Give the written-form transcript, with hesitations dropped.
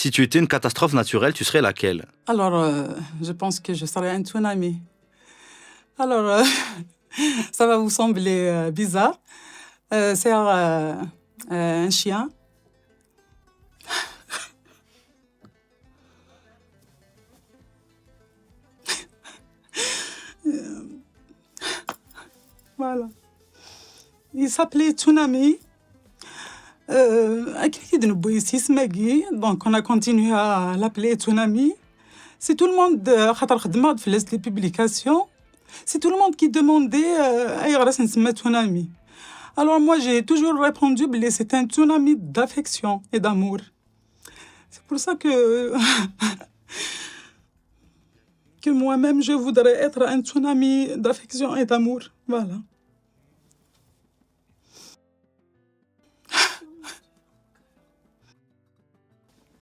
Si tu étais une catastrophe naturelle, tu serais laquelle? Alors, je pense que je serais un tsunami. Alors, ça va vous sembler bizarre. C'est un chien. Voilà. Il s'appelait Tsunami. أكيد نبويس يسماكي دونك on a continué à l'appeler Tsunami. C'est tout le monde خاطر خدمة في les publications. C'est tout le monde qui demandait أي غراس نسمى Tsunami. Alors moi j'ai toujours répondu que c'est un tsunami d'affection et d'amour. C'est pour ça que moi-même je voudrais être un tsunami d'affection et d'amour. Voilà.